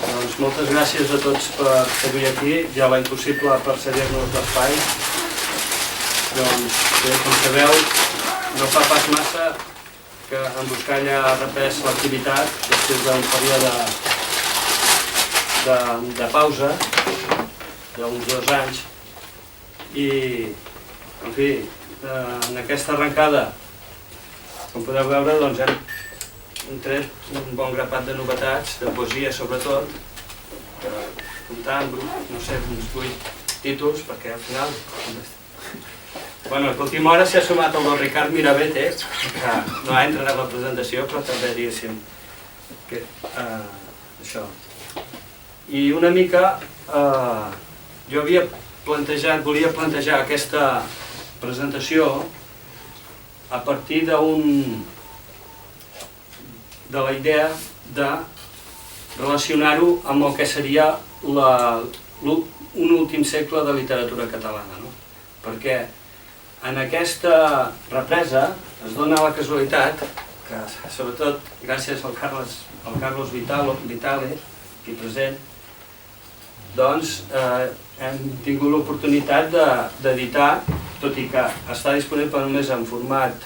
Doncs moltes gràcies a tots per seguir aquí, ja la impossible per cedir-nos l'espai. Doncs bé, com sabeu, no fa pas massa que en Buscalla ha reprès l'activitat després d'un període de pausa d'uns 2 anys i, en fi, en aquesta arrencada, com podeu veure, doncs hem tret un bon grapat de novetats, de poesia sobretot, comptant, no sé, uns 8 títols, perquè al final... Bueno, a l'última hora s'hi ha sumat el Ricard Mirabete, que no ha entrat a la presentació, però també diguéssim que això. I una mica jo volia plantejar aquesta presentació a partir de la idea de relacionar-ho amb el que seria un últim segle de literatura catalana, no? Perquè en aquesta represa es dona la casualitat que, sobretot gràcies al Carlos Vitale, aquí present, doncs hem tingut l'oportunitat d'editar, tot i que està disponible només en format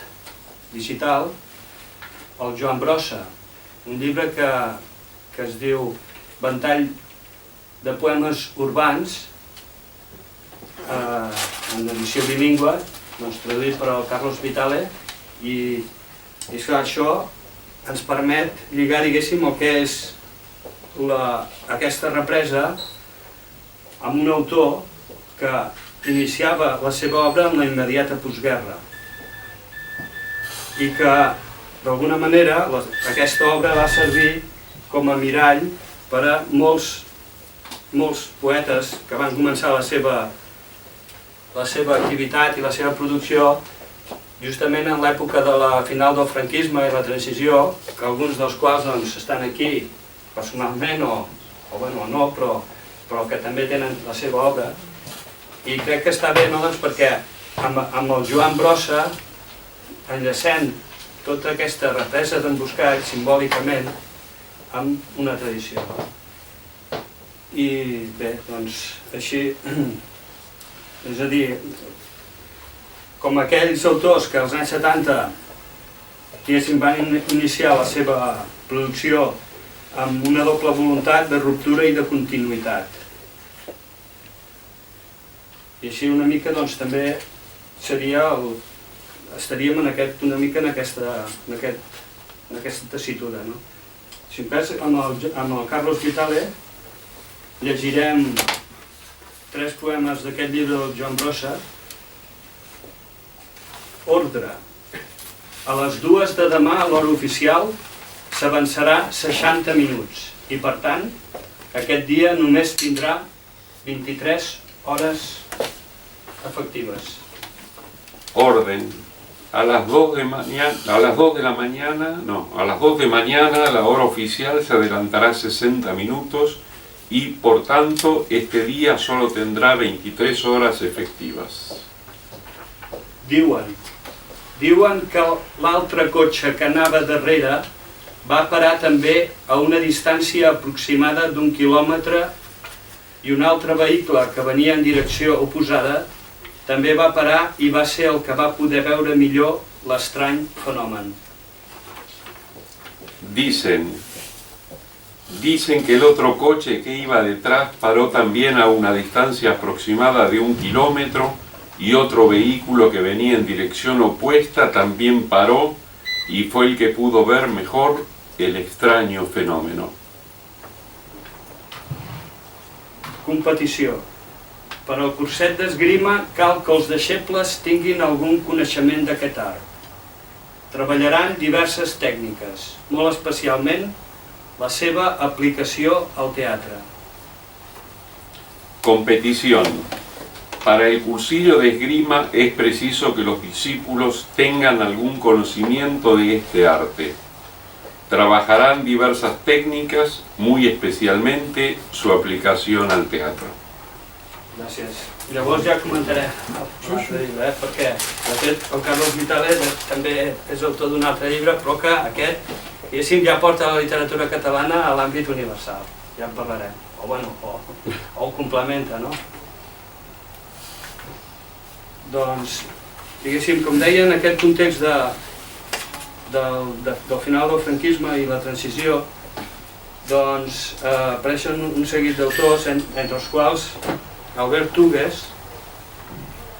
digital, el Joan Brossa, un llibre que es diu Ventall de poemes urbans, en edició bilingüe, traduït per el Carlos Vitale, i esclar, això ens permet lligar, diguéssim, el que és aquesta represa amb un autor que iniciava la seva obra en la immediata postguerra i que, d'alguna manera, aquesta obra va servir com a mirall per a molts poetes que van començar la seva activitat i la seva producció justament en l'època de la final del franquisme i la transició, que alguns dels quals estan aquí personalment o no, però que també tenen la seva obra. I crec que està bé, perquè amb el Joan Brossa, enllacem tota aquesta represa d'en Buscall simbòlicament amb una tradició. I bé, doncs així, és a dir, com aquells autors que als anys 70 van iniciar la seva producció amb una doble voluntat de ruptura i de continuïtat. I així una mica també estaríem una mica en aquesta tessitura. Si em pes, amb el Carlos Vitale llegirem 3 poemes d'aquest llibre del Joan Brossa. Ordre. A les 2 de demà a l'hora oficial s'avançarà 60 minuts i, per tant, aquest dia només tindrà 23 hores efectives. Orden. A las 2 de la mañana, la hora oficial se adelantará 60 minutos y, por tanto, este día solo tendrá 23 horas efectivas. Diuen que l'altre cotxe que anava darrere va parar també a una distància aproximada d'1 quilòmetre i un altre vehicle que venia en direcció oposada també va parar i va ser el que va poder veure millor l'estrany fenomen. Dicen que el otro coche que iba detrás paró también a una distancia aproximada de 1 kilómetro y otro vehículo que venía en dirección opuesta también paró y fue el que pudo ver mejor el extraño fenómeno. Competició. Per al curset d'esgrima cal que els deixebles tinguin algun coneixement d'aquest art. Treballaran diverses tècniques, molt especialment la seva aplicació al teatre. Competición. Para el cursillo de esgrima es preciso que los discípulos tengan algún conocimiento de este arte. Trabajarán diversas técnicas, muy especialmente su aplicación al teatro. Gràcies. Llavors ja comentaré l'altre llibre, perquè de fet el Carlos Vitales també és autor d'un altre llibre, però que aquest, diguéssim, ja porta la literatura catalana a l'àmbit universal, ja en parlarem, o ho complementa, no? Doncs, diguéssim, com deia, en aquest context del final del franquisme i la transició, doncs apareixen un seguit d'autors, entre els quals Albert Tugues,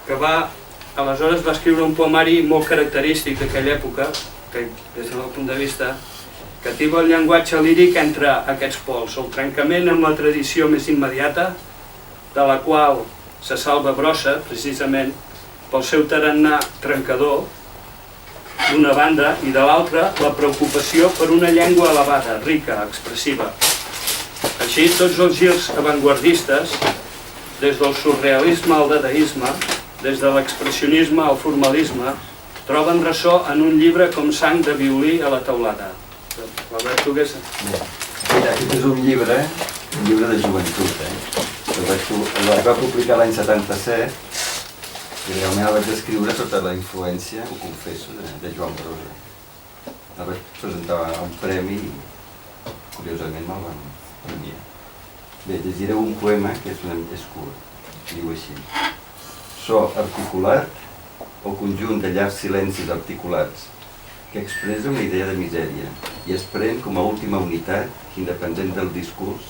que aleshores va escriure un poemari molt característic d'aquella època, que des del meu punt de vista, que ativa el llenguatge líric entre aquests pols, el trencament amb la tradició més immediata, de la qual se salva Brossa, precisament, pel seu tarannà trencador, d'una banda, i de l'altra, la preocupació per una llengua elevada, rica, expressiva. Així, tots els girs avantguardistes, des del surrealisme al dadaisme, des de l'expressionisme al formalisme, troben ressò en un llibre com Sang de violí a la teulada. L'Albert Tugues. Aquest és un llibre de joventut. El va publicar l'any 77 i realment el vaig escriure sota la influència, ho confesso, de Joan Brossa. El vaig presentar a un premi i curiosament me'l van enviar. Bé, llegiré un poema que és curt, diu així. So articulat o conjunt de llargs silencis articulats que expressa una idea de misèria i es pren com a última unitat, independent del discurs,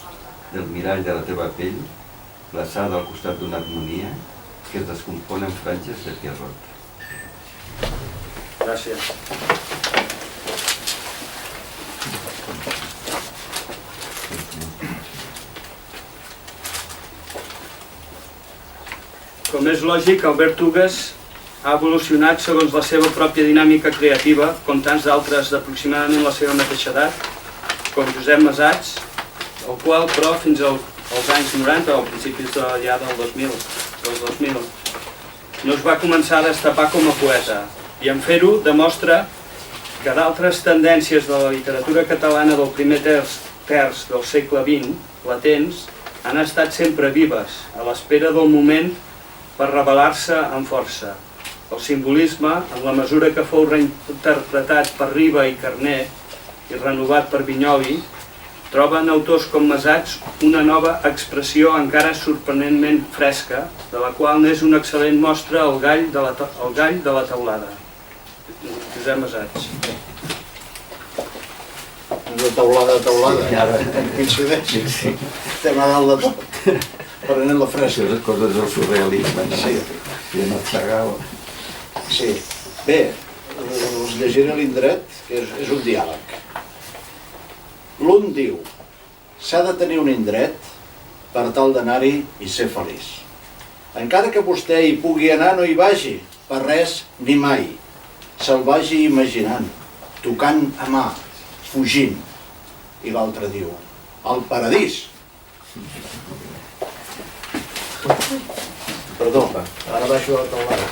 del mirall de la teva pell, glaçada al costat d'una harmonia que es descompon en franges de Pierrot. Gràcies. Com és lògic, Albert Tugues ha evolucionat segons la seva pròpia dinàmica creativa, com tants d'altres d'aproximadament la seva mateixa edat, com Josep Masats, el qual, però, fins als anys 90, o principis ja del 2000, no es va començar a destapar com a poeta, i en fer-ho demostra que d'altres tendències de la literatura catalana del primer terç del segle XX, latents, han estat sempre vives, a l'espera del moment per revelar-se amb força. El simbolisme, en la mesura que fou reinterpretat per Riba i Carner i renovat per Vinyoli, troba en autors com Masats una nova expressió encara sorprenentment fresca, de la qual n'és una excel·lent mostra el gall de la teulada. Josep Masats. De teulada a teulada, coincideix. Estem a dalt de tot, prenent la fresca. Les coses del surrealisme, sí. I no tragava. Sí. Bé, us llegiré l'indret, que és un diàleg. L'un diu, s'ha de tenir un indret per tal d'anar-hi i ser feliç. Encara que vostè hi pugui anar, no hi vagi, per res ni mai. Se'l vagi imaginant, tocant a mà, fugint. I l'altre diu, al paradís. Perdó, ara baixo a la teulada.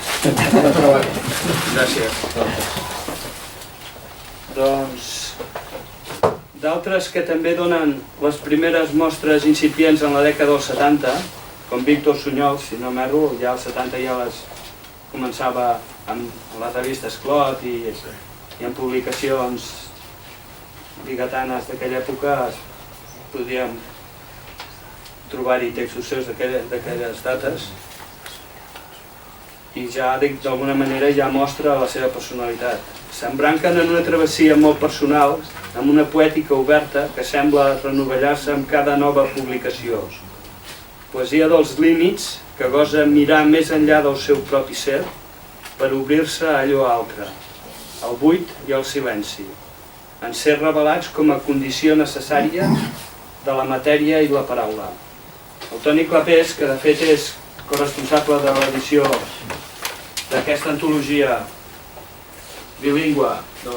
Gràcies. Doncs, d'altres que també donen les primeres mostres incipients en la dècada dels 70, com Víctor Sunyol, si no m'erro, ja als 70 ja les començava amb les revistes Clot i en publicacions biguetanes d'aquella època podíem trobar-hi textos seus d'aquelles dates i ja d'alguna manera ja mostra la seva personalitat. S'embranquen en una travessia molt personal, amb una poètica oberta que sembla renovellar-se amb cada nova publicació. Poesia dels límits que gosa mirar més enllà del seu propi ser per obrir-se a allò altre, al buit i al silenci, en ser revelats com a condició necessària de la matèria i la paraula. El Toni Clapés, que de fet és corresponsable de l'edició d'aquesta antologia bilingüe de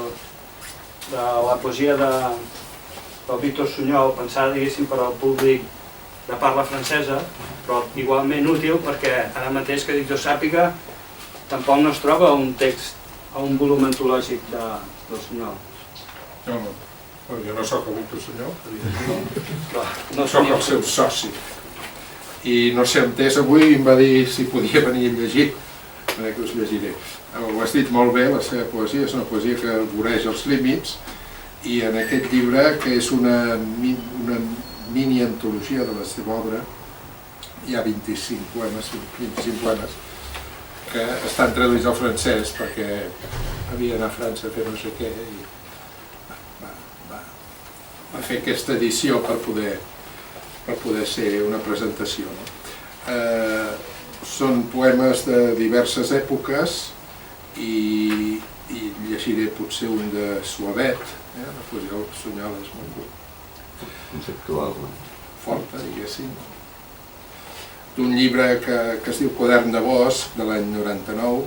la poesia del Víctor Sunyol, pensada, diguéssim, per al públic de parla francesa, però igualment útil perquè ara mateix, que dic jo sàpiga, tampoc no es troba un text o un volum antològic del Sunyol. No, jo no sóc el Víctor Sunyol, No sóc el seu soci. i no sé on és avui, em va dir si podia venir a llegir, que us llegiré. Ho has dit molt bé, la seva poesia és una poesia que voreja els límits, i en aquest llibre, que és una mini antologia de la seva obra, hi ha 25 poemes que estan traduïts al francès perquè havia d'anar a França a fer no sé què i va fer aquesta edició per poder ser una presentació. Són poemes de diverses èpoques i llegiré potser un de Suavet, la poesia del Sunyol és molt conceptual, forta, diguéssim, d'un llibre que es diu Quadern de Bosc, de l'any 99,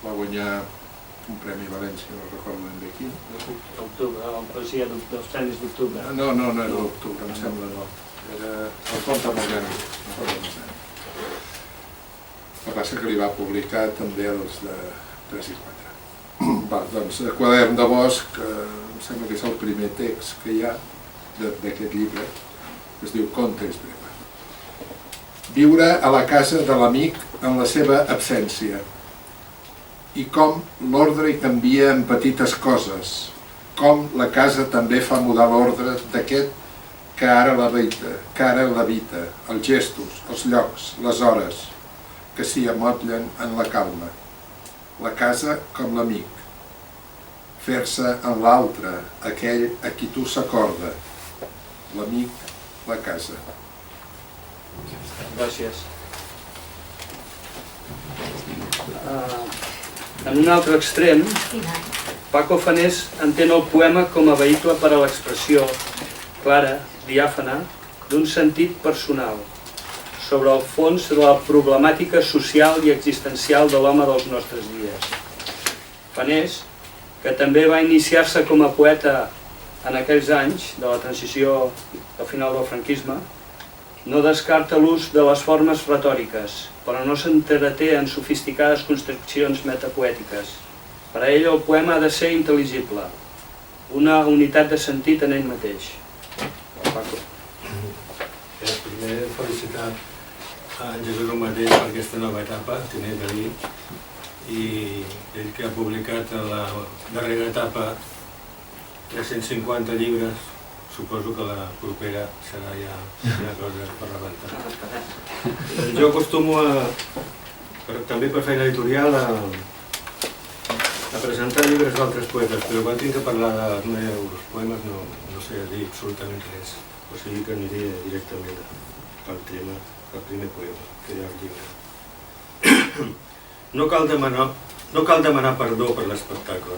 va guanyar un premi a València, no recordo ben bé quin. L'octubre, la poesia dels premis d'octubre. No era l'octubre, em sembla, no. Era el Conte Modern. El que passa que li va publicar també els de 3 i 4. Doncs Quadern de Bosc, em sembla que és el primer text que hi ha d'aquest llibre, que es diu Contes Breus. Viure a la casa de l'amic en la seva absència i com l'ordre hi canvia en petites coses, com la casa també fa mudar l'ordre d'aquest que ara l'habita, els gestos, els llocs, les hores, que s'hi amotllen en la calma. La casa com l'amic, fer-se en l'altre, aquell a qui tu s'acorda, l'amic, la casa. Gràcies. En un altre extrem, Paco Fanés entén el poema com a vehicle per a l'expressió clara, diàfana, d'un sentit personal sobre el fons de la problemàtica social i existencial de l'home dels nostres dies. Fanés, que també va iniciar-se com a poeta en aquells anys de la transició al final del franquisme, no descarta l'ús de les formes retòriques, però no s'entreté en sofisticades construccions metapoètiques. Per a ell el poema ha de ser intel·ligible, una unitat de sentit en ell mateix. Primer felicitar en Jesús mateix per aquesta nova etapa, tinent de dir, i ell que ha publicat a la darrera etapa 350 llibres, suposo que la propera serà ja una cosa per rebentar. Jo acostumo també per feina editorial, a presentar llibres d'altres poetes, però quan tinc que parlar dels meus poemes no sé dir absolutament res, o sigui que aniré directament al tema, al primer poema, que hi ha al llibre. No cal demanar perdó per l'espectacle.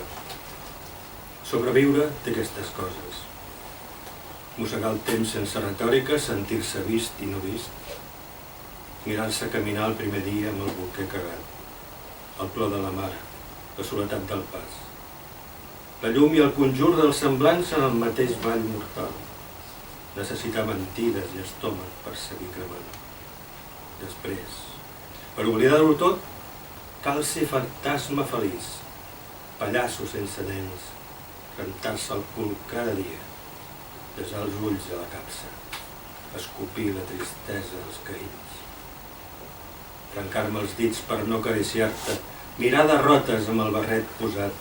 Sobreviure d'aquestes coses. Mossegar el temps sense retòrica, sentir-se vist i no vist. Mirar-se caminar el primer dia amb el bolquer cagat. El plor de la mare, la soledat del pas. La llum i el conjur dels semblants en el mateix ball mortal. Necessitar mentides i estómac per seguir cremant. Després, per oblidar-ho tot, cal ser fantasma feliç, pallasso sense dents, rentar-se el cul cada dia, desar els ulls a la capsa, escopir la tristesa als caïns, trencar-me els dits per no acariciar-te, mirar derrotes amb el barret posat.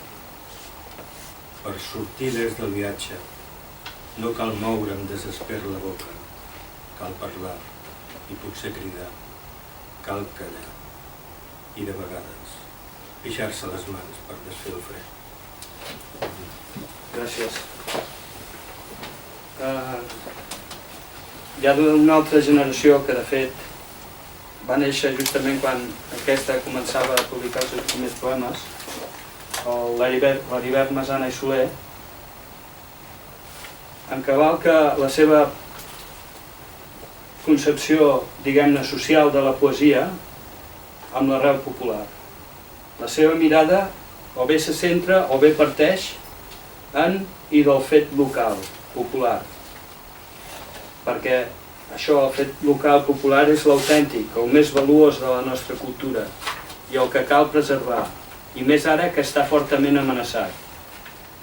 Per sortir des del viatge, no cal moure amb desesper la boca, cal parlar i potser cridar, cal callar i de vegades pixar-se les mans per desfer el fred. Gràcies. Hi ha d'una altra generació que de fet va néixer justament quan aquesta començava a publicar els seus primers poemes, l'Heribert Masana i Soler, encavalca la seva concepció, diguem-ne, social de la poesia amb l'arrel popular. La seva mirada o bé se centra o bé parteix en i del fet local, popular. Perquè això, el fet local popular, és l'autèntic, el més valuós de la nostra cultura i el que cal preservar, i més ara que està fortament amenaçat.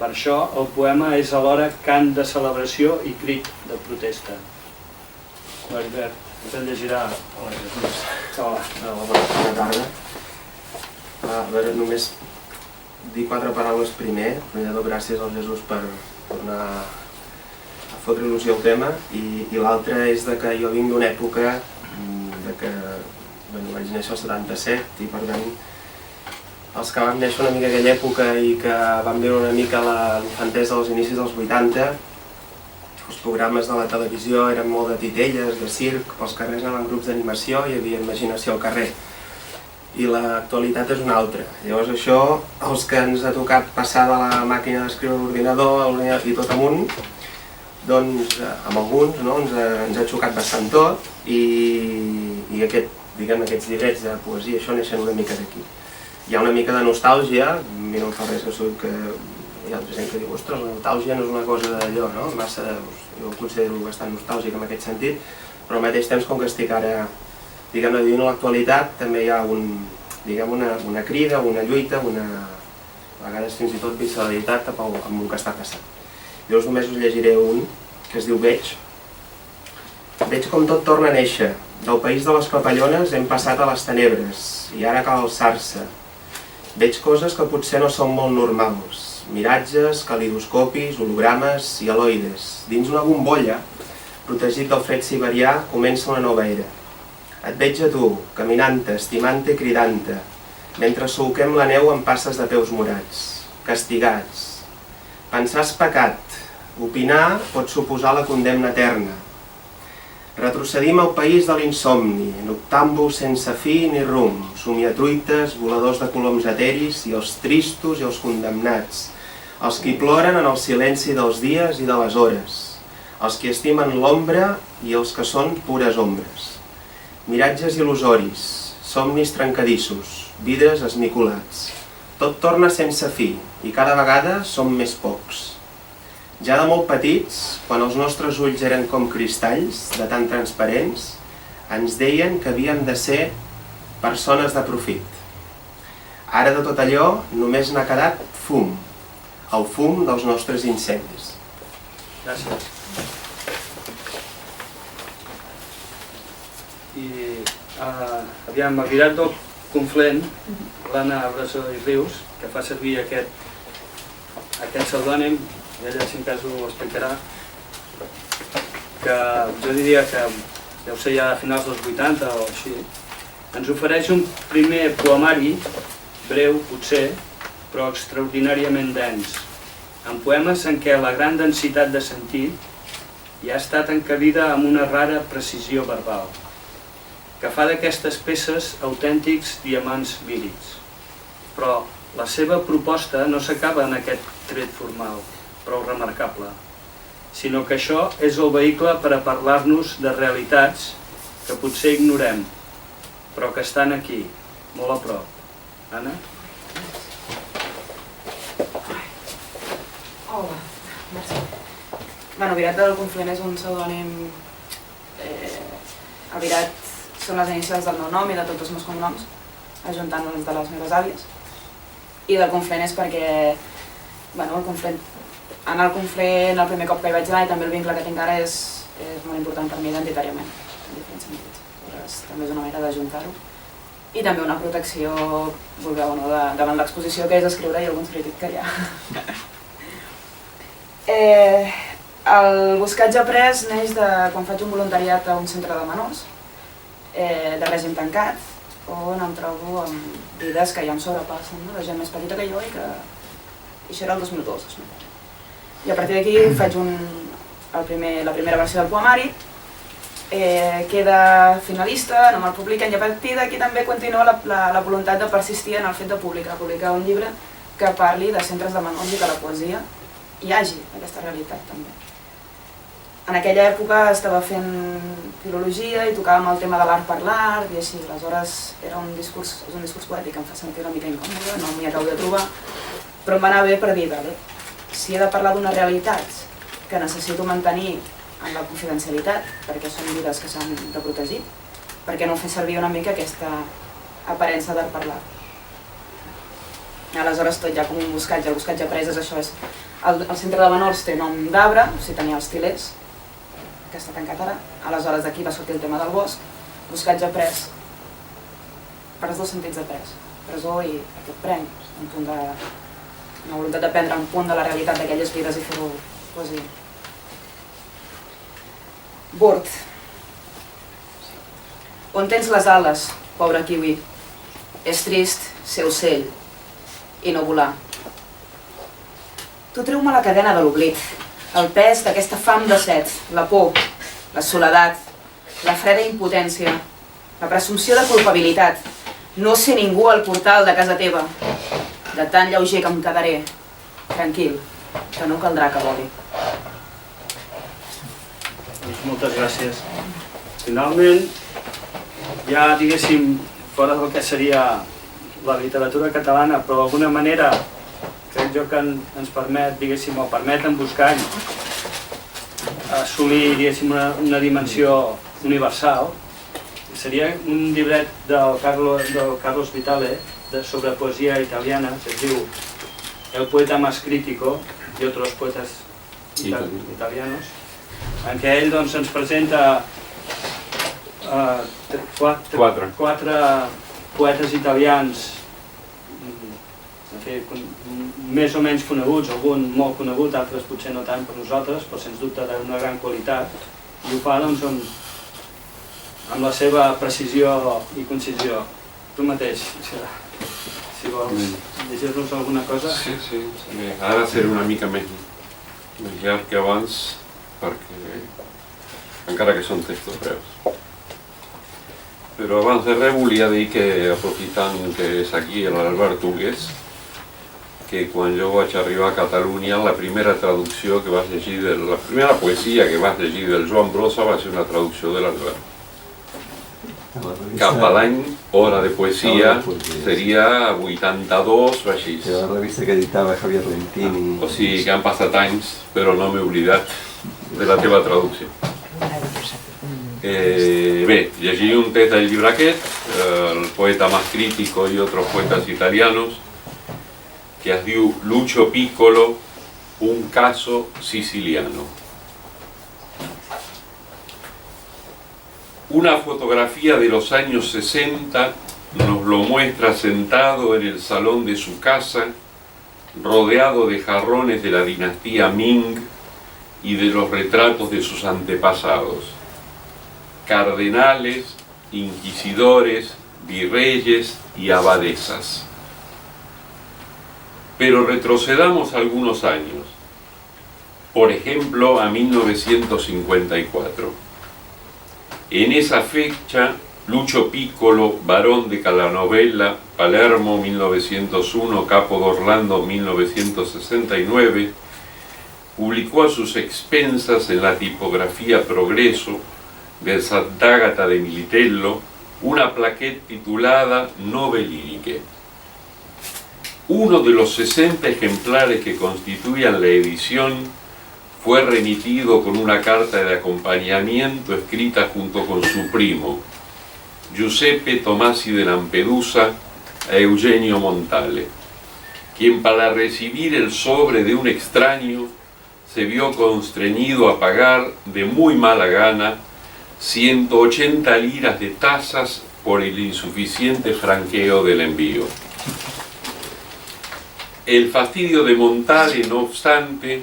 Per això el poema és alhora cant de celebració i crit de protesta. L'Heribert. Ens en llegirà el Jesús. Hola. Bona tarda. A veure, només dir 4 paraules primer. Primer dono gràcies al Jesús per tornar a fotre il·lusió al tema, i l'altra és de que jo vinc d'una època de que vaig néixer al 77 i per tant els que vam néixer una mica aquella època i que vam viure una mica l'infantesa als inicis dels 80, els programes de la televisió eren molt de titelles, de circ, pels carrers anaven grups d'animació, hi havia imaginació al carrer. I l'actualitat és una altra. Llavors això, els que ens ha tocat passar de la màquina d'escriure a l'ordinador i tot amunt, doncs amb alguns ens ha xocat bastant tot, i aquests llibrets de poesia, això neixen una mica d'aquí. Hi ha una mica de nostàlgia, a mi no em fa res que hi ha altra gent que diu, ostres, la nostàlgia no és una cosa d'allò, no? Jo ho considero bastant nostàlgic en aquest sentit, però al mateix temps, com que estic ara, diguem-ne, vivint l'actualitat, també hi ha una crida, una lluita, a vegades fins i tot visceralitat amb el que està passant. Llavors només us llegiré un, que es diu Veig. Veig com tot torna a néixer. Del país de les papallones hem passat a les tenebres, i ara cal alçar-se. Veig coses que potser no són molt normals. Miratges, calidoscopis, hologrames i aloides. Dins una bombolla, protegit del fred siberià, comença una nova era. Et veig a tu, caminant-te, estimant-te i cridant-te, mentre solquem la neu amb passes de peus morats, castigats. Pensar és pecat, opinar pot suposar la condemna eterna. Retrocedim al país de l'insomni, noctàmbuls sense fi ni rumb, somiatruites, voladors de coloms eteris i els tristos i els condemnats, els que ploren en el silenci dels dies i de les hores, els que estimen l'ombra i els que són pures ombres. Miratges il·lusoris, somnis trencadissos, vidres esmicolats. Tot torna sense fi i cada vegada som més pocs. Ja de molt petits, quan els nostres ulls eren com cristalls, de tan transparents, ens deien que havíem de ser persones de profit. Ara de tot allò només n'ha quedat fum, el fum dels nostres incendis. Gràcies. I aviam, el Virat del Conflent, l'Anna Bressó i Rius, que fa servir aquest pseudònim, i ella si en cas ho explicarà, que jo diria que deu ser ja a finals dels 80 o així, ens ofereix un primer poemari, breu potser, però extraordinàriament dens, amb poemes en què la gran densitat de sentit hi ha estat encabida amb una rara precisió verbal, que fa d'aquestes peces autèntics diamants lírics. Però la seva proposta no s'acaba en aquest tret formal, prou remarcable, sinó que això és el vehicle per a parlar-nos de realitats que potser ignorem, però que estan aquí, molt a prop. Anna? Hola, merci. Bueno, Virat del Conflent és un pseudònim... El Virat són les inicials del meu nom i de tots els meus cognoms, ajuntant els de les meves àvies. I del Conflent és perquè, bueno, anar al Conflent el primer cop que hi vaig anar i també el vincle que tinc ara és molt important per mi identitàriament, en diferents sentits. Llavors, també és una manera d'ajuntar-ho. I també una protecció, vulgueu o no, davant l'exposició que és escriure i alguns crítics que hi ha. El buscatge pres neix de quan faig un voluntariat a un centre de menors, de règim tancat, on em trobo amb vides que ja em sobrepassen, de gent més petita que jo i que... Això era el 2002. I a partir d'aquí faig la primera versió del poemari, queda finalista, no me'l publiquen, i a partir d'aquí també continua la voluntat de persistir en el fet de publicar un llibre que parli de centres de menors i que la poesia hi hagi aquesta realitat també. En aquella època estava fent filologia i tocàvem el tema de l'art per l'art i així, aleshores és un discurs poètic que em fa sentir una mica incòmode, no m'hi acabo de trobar, però em va anar bé per dir, si he de parlar d'unes realitats que necessito mantenir en la confidencialitat, perquè són vides que s'han de protegir, perquè no fer servir una mica aquesta aparença d'art per l'art. Aleshores tot ja com un buscatge, el buscatge pres és això, el centre de menors té nom d'arbre, o sigui tenia els tilers, que està tancat ara, Aleshores d'aquí va sortir el tema del bosc, buscatge pres, per els dos sentits de pres, presó i aquest premi, una voluntat de prendre un punt de la realitat d'aquelles vides i fer-ho poesia. Bord. On tens les ales, pobre kiwi? És trist ser ocell i no volar. Tu treu-me la cadena de l'oblit, el pes d'aquesta fam de set, la por, la soledat, la freda impotència, la presumpció de culpabilitat, no ser ningú al portal de casa teva, de tan lleuger que em quedaré, tranquil, que no caldrà que voli. Doncs moltes gràcies. Finalment, ja diguéssim, fora del que seria la literatura catalana, però d'alguna manera crec jo que ens permet, diguéssim, o permet en Buscany assolir, diguéssim, una dimensió universal. Seria un llibret del Carlos Vitale sobre poesia italiana, que es diu El poeta más crítico y otros poetas italianos, en què ell doncs, ens presenta quatre poetes italians més o menys coneguts, algun molt conegut, altres potser no tant per nosaltres, però sens dubte d'una gran qualitat, i ho fa doncs, amb la seva precisió i concisió. Tu mateix, si vols llegir-nos alguna cosa. Sí, sí, ara seré una mica més llarg que abans, perquè encara que són textos breus. Però abans de res volia dir que, aprofitant que és aquí l'Albert Hugues, que quan jo vaig arribar a Catalunya, la primera traducció que vas llegir, la primera poesia que vas llegir del Joan Brossa va ser una traducció de l'Albert. Cap a l'any, Hora de Poesia, seria 82 o així. La revista que editava Javier Lentini. O sigui que han passat anys, però no m'he oblidat de la teva traducció. Bé, llegí un text del llibre aquest, El poeta más crítico y otros poetas italianos, que es diu Lucio Piccolo, un caso siciliano. Una fotografía de los años 60 nos lo muestra sentado en el salón de su casa, rodeado de jarrones de la dinastía Ming y de los retratos de sus antepasados. Cardenales, inquisidores, virreyes y abadesas. Pero retrocedamos algunos años, por ejemplo a 1954. En esa fecha, Lucio Piccolo, barón de Calanovella, Palermo 1901, Capo d'Orlando 1969, publicó a sus expensas en la tipografía Progreso del Sant'Agata de Militello una plaquette titulada Nove Liriche. Uno de los 60 ejemplares que constituían la edición fue remitido con una carta de acompañamiento escrita junto con su primo, Giuseppe Tomasi de Lampedusa, a Eugenio Montale, quien para recibir el sobre de un extraño se vio constreñido a pagar de muy mala gana 180 liras de tasas por el insuficiente franqueo del envío. El fastidio de Montale, no obstante,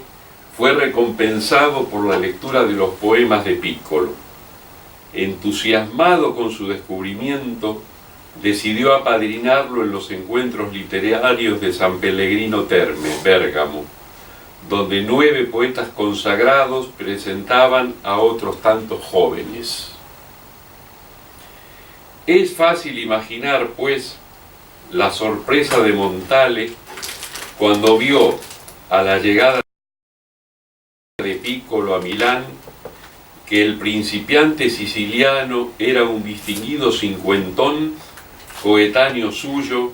fue recompensado por la lectura de los poemas de Piccolo. Entusiasmado con su descubrimiento, decidió apadrinarlo en los encuentros literarios de San Pellegrino Terme, Bérgamo, donde 9 poetas consagrados presentaban a otros tantos jóvenes. Es fácil imaginar, pues, la sorpresa de Montale cuando vio a la llegada de Piccolo a Milán que el principiante siciliano era un distinguido cincuentón, coetáneo suyo,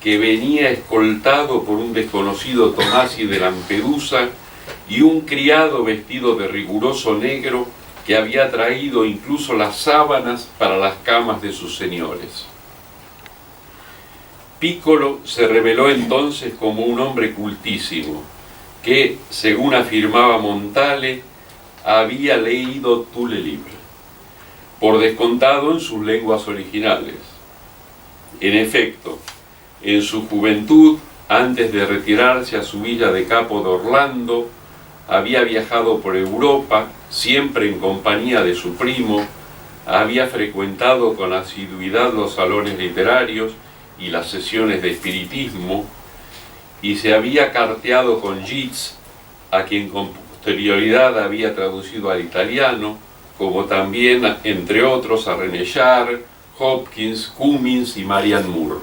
que venía escoltado por un desconocido Tomasi de Lampedusa y un criado vestido de riguroso negro que había traído incluso las sábanas para las camas de sus señores. Piccolo se reveló entonces como un hombre cultísimo, que, según afirmaba Montale, había leído tous les livres. por descontado en sus lenguas originales. En efecto, en su juventud, antes de retirarse a su villa de Capo d'Orlando, había viajado por Europa, siempre en compañía de su primo, había frecuentado con asiduidad los salones literarios y las sesiones de espiritismo, y se había carteado con Yeats, a quien con posterioridad había traducido al italiano, como también, entre otros, a René Char, Hopkins, Cummins y Marianne Moore.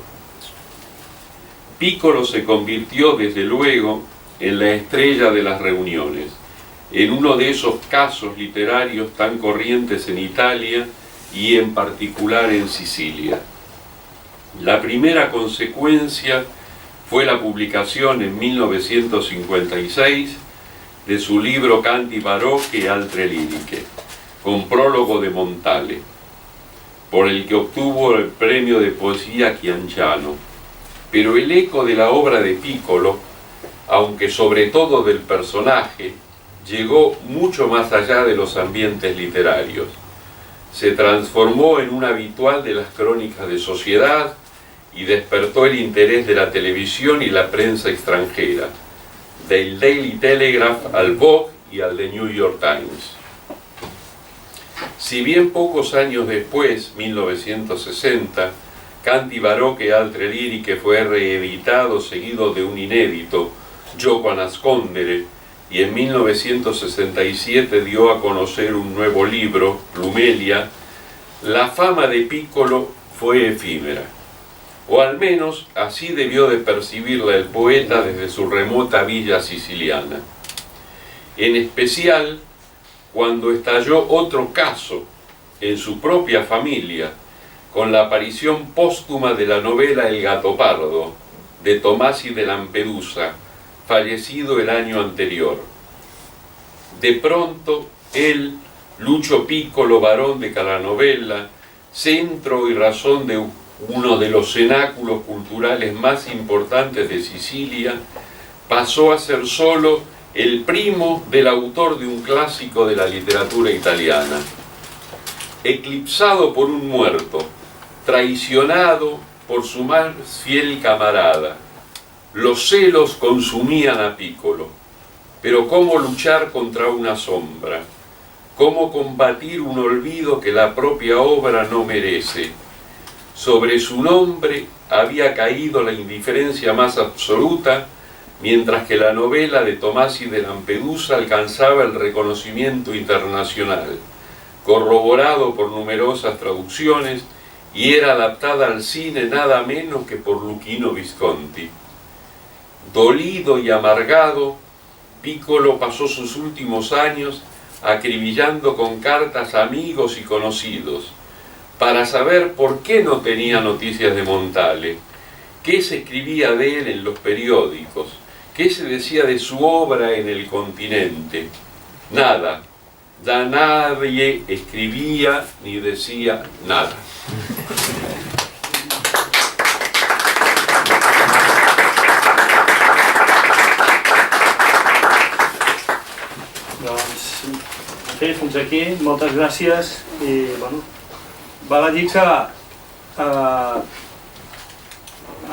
Piccolo se convirtió, desde luego, en la estrella de las reuniones, en uno de esos casos literarios tan corrientes en Italia y en particular en Sicilia. La primera consecuencia fue la publicación en 1956 de su libro Canti barocche e altre liriche, con prólogo de Montale, por el que obtuvo el premio de poesía Chianciano. Pero el eco de la obra de Piccolo, aunque sobre todo del personaje, llegó mucho más allá de los ambientes literarios. Se transformó en un habitual de las crónicas de sociedad y despertó el interés de la televisión y la prensa extranjera, del Daily Telegraph al Vogue y al The New York Times. Si bien pocos años después, 1960, Canti barocche e altre liriche fue reeditado seguido de un inédito, Gioco a nascondere, y en 1967 dio a conocer un nuevo libro, Plumelia, la fama de Piccolo fue efímera, o al menos así debió de percibirla el poeta desde su remota villa siciliana. En especial, cuando estalló otro caso en su propia familia, con la aparición póstuma de la novela El gato pardo, de Tomasi de Lampedusa, fallecido el año anterior. De pronto, él, Lucio Piccolo, varón de cada novela, centro y razón de uno de los cenáculos culturales más importantes de Sicilia, pasó a ser solo el primo del autor de un clásico de la literatura italiana. Eclipsado por un muerto, traicionado por su más fiel camarada, los celos consumían a Piccolo, pero ¿cómo luchar contra una sombra? ¿Cómo combatir un olvido que la propia obra no merece? Sobre su nombre había caído la indiferencia más absoluta, mientras que la novela de Tomasi de Lampedusa alcanzaba el reconocimiento internacional, corroborado por numerosas traducciones, y era adaptada al cine nada menos que por Luchino Visconti. Dolido y amargado, Piccolo pasó sus últimos años acribillando con cartas a amigos y conocidos, para saber por qué no tenía noticias de Montale, qué se escribía de él en los periódicos, qué se decía de su obra en el continente. Nada, ya nadie escribía ni decía nada. Doncs, bé, fins aquí, moltes gràcies i, bueno, val a dir que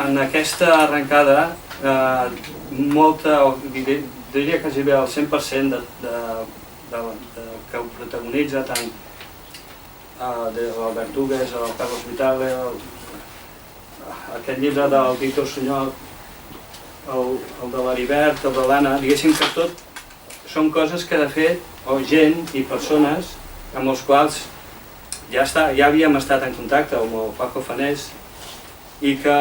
en aquesta arrencada diria que gairebé el 100% que ho protagonitza tant de l'Albert Hugues, el Carlos Vitale, aquest llibre del Víctor Sunyol, el de l'Heribert, el de l'Anna, diguéssim que tot són coses que de fet, o gent i persones amb els quals ja havíem estat en contacte, amb el Paco Fanés, i que,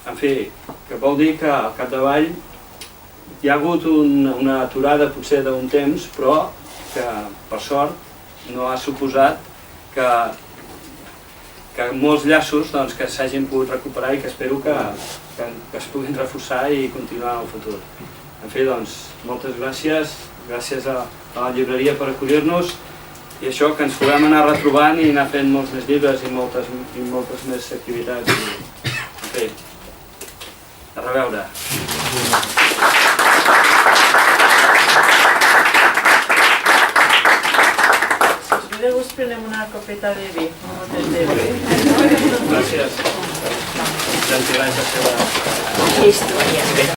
en fi, que vol dir que al capdavall hi ha hagut una aturada potser d'un temps, però que per sort no ha suposat que molts llaços que s'hagin pogut recuperar i que espero que es puguin reforçar i continuar en el futur. En fi, doncs, moltes gràcies, gràcies a la llibreria per acollir-nos i això, que ens puguem anar retrobant i anar fent molts més llibres i moltes més activitats. En fi, a reveure. Si us prenem una copeta de vi, un gotet de vi. Gràcies. Gentilesa seva. Història.